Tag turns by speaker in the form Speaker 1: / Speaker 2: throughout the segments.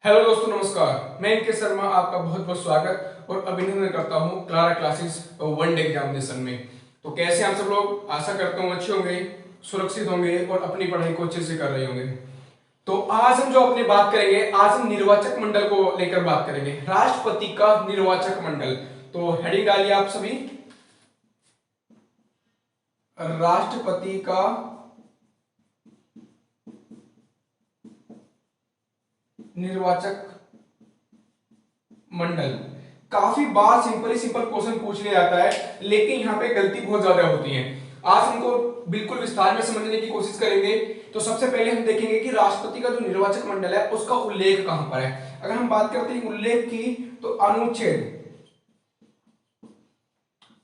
Speaker 1: Hello दोस्तों, नमस्कार। मैं इनके शर्मा आपका बहुत बहुत स्वागत और अभिनंदन करता हूं Clara classes one day examination में। तो कैसे आप सब लोग, आशा करता हूं अच्छे होंगे, सुरक्षित होंगे और अपनी पढ़ाई को अच्छे से कर रहे होंगे। तो आज हम जो अपनी बात करेंगे, आज हम निर्वाचक मंडल को लेकर बात करेंगे, राष्ट्रपति का निर्वाचक मंडल। तो हेडिंग डालिए आप सभी, राष्ट्रपति का निर्वाचक मंडल। काफी बार सिंपल क्वेश्चन पूछ लिया जाता है, लेकिन यहाँ पे गलती बहुत ज्यादा होती है। आज हमको बिल्कुल विस्तार में समझने की कोशिश करेंगे। तो सबसे पहले हम देखेंगे कि राष्ट्रपति का जो निर्वाचक मंडल है उसका उल्लेख कहां पर है। अगर हम बात करते हैं उल्लेख की, तो अनुच्छेद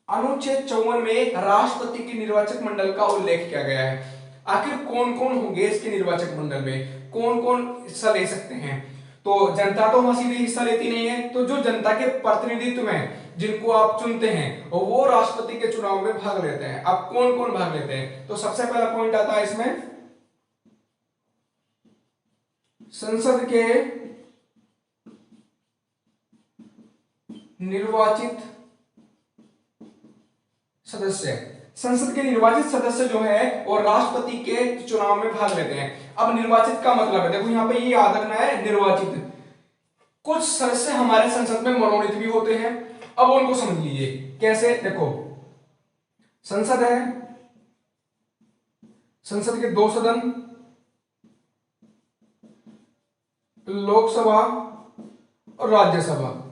Speaker 1: 54 में राष्ट्रपति के निर्वाचक मंडल का उल्लेख किया गया है। आखिर कौन कौन होंगे इसके निर्वाचक मंडल में, कौन कौन हिस्सा ले सकते हैं। तो जनता तो वहां सीधे हिस्सा लेती नहीं है, तो जो जनता के प्रतिनिधित्व हैं, जिनको आप चुनते हैं, वो राष्ट्रपति के चुनाव में भाग लेते हैं। अब कौन कौन भाग लेते हैं, तो सबसे पहला पॉइंट आता है इसमें, संसद के निर्वाचित सदस्य। संसद के निर्वाचित सदस्य जो है वो राष्ट्रपति के चुनाव में भाग लेते हैं। अब निर्वाचित का मतलब है, देखो यहां पे ये याद रखना है, निर्वाचित। कुछ सदस्य हमारे संसद में मनोनीत भी होते हैं। अब उनको समझ लीजिए कैसे। देखो, संसद है, संसद के दो सदन, लोकसभा और राज्यसभा।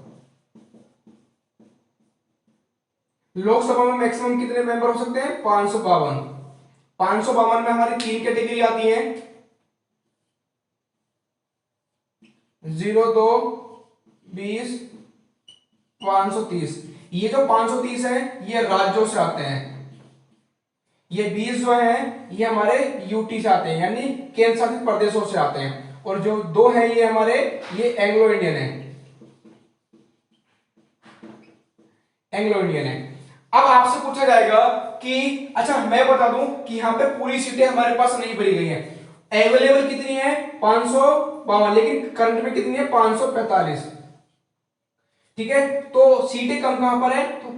Speaker 1: लोकसभा में मैक्सिमम कितने मेंबर हो सकते हैं? 552। 552 में हमारी तीन कैटेगरी आती है, 0, 2, 20, 530। ये जो 530 है ये राज्यों से आते हैं। ये 20 जो है ये हमारे यूटी से आते हैं, यानी केंद्र शासित प्रदेशों से आते हैं। और जो दो है ये हमारे, ये एंग्लो इंडियन है, एंग्लो इंडियन है। अब आपसे पूछा जाएगा कि अच्छा मैं बता दूं कि यहां पे पूरी सीटें हमारे पास नहीं भरी गई हैं। अवेलेबल कितनी है? 552, लेकिन करंट में कितनी है? 545। ठीक है, तो सीटें कम कहां पर है? तो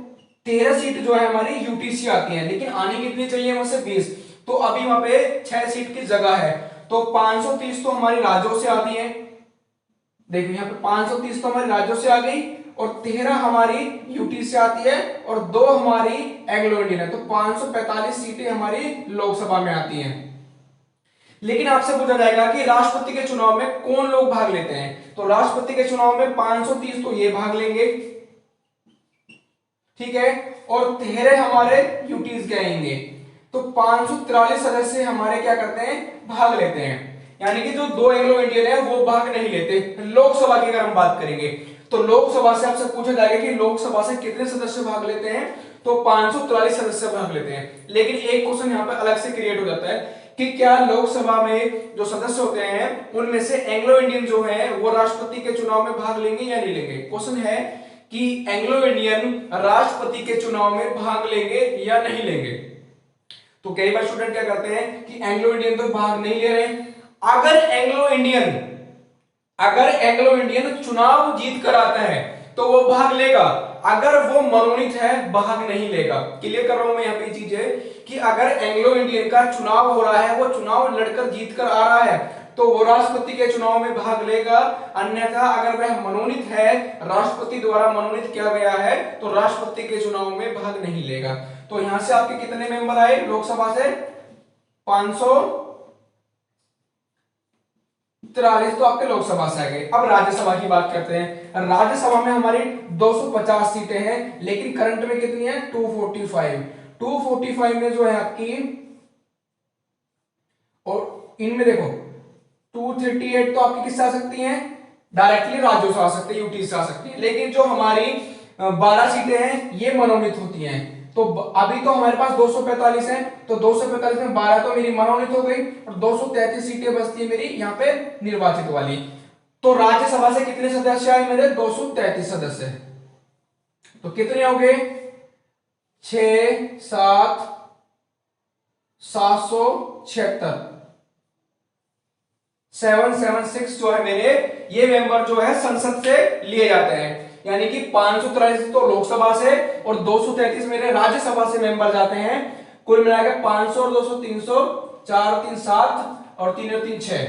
Speaker 1: 13 सीट जो है हमारी यूटीसी आती है, लेकिन आनी कितनी चाहिए वहां से? 20। तो अभी वहां पे 6 सीट की जगह है, तो 530 तो हमारी राज्यों से आती है। देखो यहाँ पे 530 तो हमारी राज्यों से आ गई, और 13 हमारी यूटी से आती है, और 2 हमारी एंग्लो इंडियन है। तो 545 सीटें हमारी लोकसभा में आती हैं। लेकिन आपसे पूछा जाएगा कि राष्ट्रपति के चुनाव में कौन लोग भाग लेते हैं। तो राष्ट्रपति के चुनाव में 530 तो ये भाग लेंगे, ठीक है, और 13 हमारे यूटीज के आएंगे। तो 543 सदस्य हमारे क्या करते हैं? भाग लेते हैं। यानी कि जो 2 एंग्लो इंडियन है वो भाग नहीं लेते। लोकसभा की अगर हम बात करेंगे, तो लोकसभा से आपसे पूछा जाएगा कि लोकसभा से कितने सदस्य भाग लेते हैं, तो 543 सदस्य भाग लेते हैं। लेकिन एक क्वेश्चन यहाँ पे अलग से क्रिएट हो जाता है कि क्या लोकसभा में जो सदस्य होते हैं उनमें से एंग्लो इंडियन जो है वो राष्ट्रपति के चुनाव में भाग लेंगे या नहीं लेंगे। क्वेश्चन है कि एंग्लो इंडियन राष्ट्रपति के चुनाव में भाग लेंगे या नहीं लेंगे। तो कई बार स्टूडेंट क्या करते हैं कि एंग्लो इंडियन तो भाग नहीं ले रहे। अगर एंग्लो इंडियन चुनाव जीत कर आता है तो वो भाग लेगा, अगर वो मनोनीत है भाग नहीं लेगा। क्लियर कर रहा हूं मैं यहाँ पे चीज है कि अगर एंग्लो इंडियन का चुनाव हो रहा है, वो चुनाव लड़कर जीत कर आ रहा है, तो वो राष्ट्रपति के चुनाव में भाग लेगा। अन्यथा अगर वह मनोनीत है, राष्ट्रपति द्वारा मनोनीत किया गया है, तो राष्ट्रपति के चुनाव में भाग नहीं लेगा। तो यहां से आपके कितने मेंबर आए लोकसभा से? 543 तो आपके लोकसभा से आ गए। अब राज्यसभा की बात करते हैं। राज्यसभा में हमारी 250 सीटें हैं, लेकिन करंट में कितनी है? 245। 245 में जो है आपकी, और इनमें देखो 238 तो आपकी किससे आ सकती हैं? डायरेक्टली राज्यों से आ सकती है, यूटी से आ सकती है। लेकिन जो हमारी 12 सीटें हैं ये मनोनीत होती हैं। तो अभी तो हमारे पास 245 है, तो 245 में 12 तो मेरी मनोनीत हो गई, और 233 सीटें बचती है मेरी यहाँ पे निर्वाचित वाली। तो राज्यसभा से कितने सदस्य आए मेरे? 233 सदस्य। तो कितने हो गए? 6, 7, 776। 776 जो है मेरे, ये मेंबर जो है संसद से लिए जाते हैं। यानी कि 543 तो लोकसभा से और 233 मेरे राज्यसभा से मेंबर जाते हैं। कुल मिलाकर 500 और 200 300, 4 3 7 और 3 और 3 6,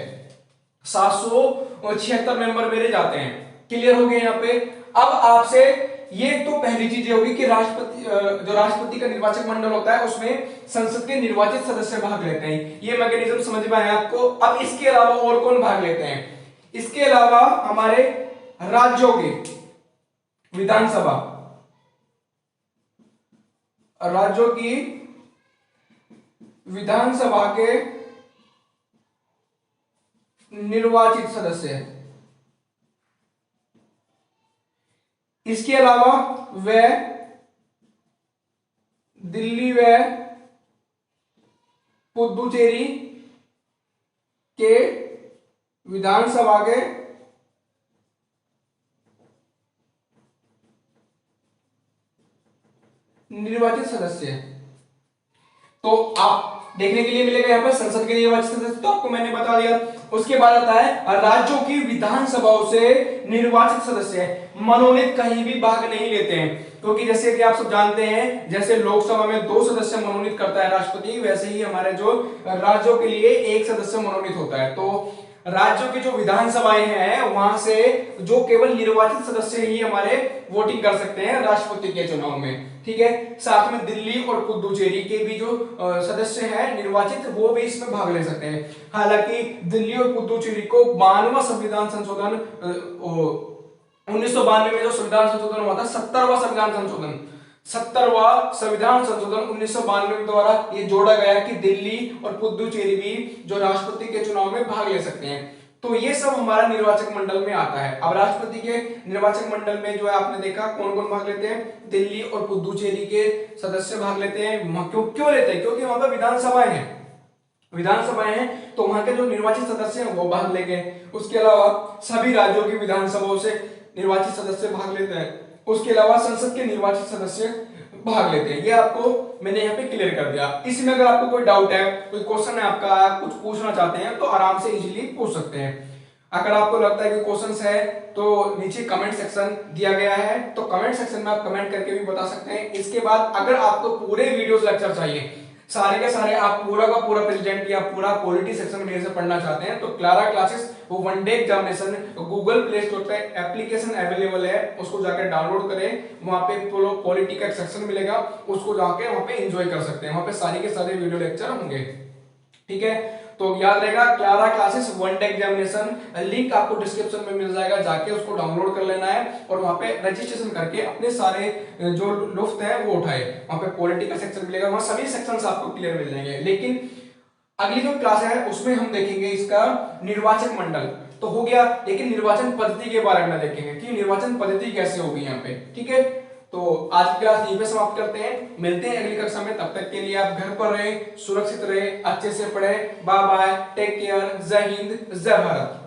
Speaker 1: 776 मेंबर मेरे जाते हैं। क्लियर हो गए यहाँ पे। अब आपसे ये तो पहली चीज होगी कि राष्ट्रपति, जो राष्ट्रपति का निर्वाचक मंडल होता है उसमें संसद के निर्वाचित सदस्य भाग लेते हैं। ये मैकेनिज्म समझ में आया आपको। अब इसके अलावा और कौन भाग लेते हैं? इसके अलावा हमारे राज्यों के विधानसभा, राज्यों की विधानसभा के निर्वाचित सदस्य, इसके अलावा वे दिल्ली व पुदुचेरी के विधानसभा के निर्वाचित सदस्य। तो आप देखने के लिए मिलेगा यहाँ पर संसद के निर्वाचित सदस्य, तो आपको मैंने बता दिया। उसके बाद आता है राज्यों की विधानसभाओं से निर्वाचित सदस्य मनोनीत कहीं भी भाग नहीं लेते हैं, क्योंकि जैसे कि आप सब जानते हैं, जैसे लोकसभा में 2 सदस्य मनोनीत करता है राष्ट्रपति, वैसे ही हमारे जो राज्यों के लिए 1 सदस्य मनोनीत होता है। तो राज्यों की जो विधानसभाएं हैं वहां से जो केवल निर्वाचित सदस्य ही हमारे वोटिंग कर सकते हैं राष्ट्रपति के चुनाव में। ठीक है, साथ में दिल्ली और पुदुचेरी के भी जो सदस्य हैं निर्वाचित, वो भी इसमें भाग ले सकते हैं। हालांकि दिल्ली और पुदुचेरी को 92वां संविधान संशोधन 1992 में जो संविधान संशोधन हुआ था, 70वां संविधान संशोधन, 70वां संविधान संशोधन 1992 के द्वारा ये जोड़ा गया कि दिल्ली और पुदुचेरी भी जो राष्ट्रपति के चुनाव में भाग ले सकते हैं। तो ये सब हमारा निर्वाचक मंडल में आता है। अब राष्ट्रपति के निर्वाचक मंडल में जो है आपने देखा कौन कौन भाग लेते हैं, दिल्ली और पुदुचेरी के सदस्य भाग लेते हैं। क्यों लेते हैं? क्योंकि वहां पर विधानसभाएं हैं, तो वहां के जो निर्वाचित सदस्य हैं वो भाग लेंगे। उसके अलावा सभी राज्यों की विधानसभाओं से निर्वाचित सदस्य भाग लेते हैं। उसके अलावा संसद के निर्वाचित सदस्य भाग लेते हैं। ये आपको मैंने यहाँ पे क्लियर कर दिया। इसमें अगर आपको कोई डाउट है, कोई क्वेश्चन है आपका, कुछ पूछना चाहते हैं तो आराम से इजीली पूछ सकते हैं। अगर आपको लगता है कि क्वेश्चंस है तो नीचे कमेंट सेक्शन दिया गया है, तो कमेंट सेक्शन में आप कमेंट करके भी बता सकते हैं। इसके बाद अगर आपको पूरे वीडियोस लेक्चर चाहिए, सारे के सारे आप पूरा का पूरा प्रेजेंट या पूरा पॉलिटी सेक्शन मेरे से पढ़ना चाहते हैं, तो क्लारा क्लासेस वो 1 day examination Google play store पे एप्लीकेशन अवेलेबल है, उसको जाकर डाउनलोड करें। वहां पे पॉलिटी का सेक्शन मिलेगा, उसको जाके वहां पे एंजॉय कर सकते हैं। वहां पे सारे के सारे वीडियो लेक्चर होंगे। ठीक है, तो याद रहेगा Clara classes 1 day examination, link आपको डिस्क्रिप्शन में मिल जाएगा, जाके उसको डाउनलोड कर लेना है और वहां पे रजिस्ट्रेशन करके अपने सारे जो लुफ्त है वो उठाए। वहां पे पॉलिटिकल सेक्शन मिलेगा, वहां सभी सेक्शंस आपको क्लियर मिल जाएंगे। लेकिन अगली जो क्लास है उसमें हम देखेंगे इसका निर्वाचक मंडल तो हो गया, लेकिन निर्वाचन पद्धति के बारे में देखेंगे कि निर्वाचन पद्धति कैसे होगी यहाँ पे। ठीक है, तो आज की क्लास यहीं पे समाप्त करते हैं, मिलते हैं अगली कक्षा में। तब तक के लिए आप घर पर रहें, सुरक्षित रहें, अच्छे से पढ़ें। बाय बाय, टेक केयर, जय हिंद, जय भारत।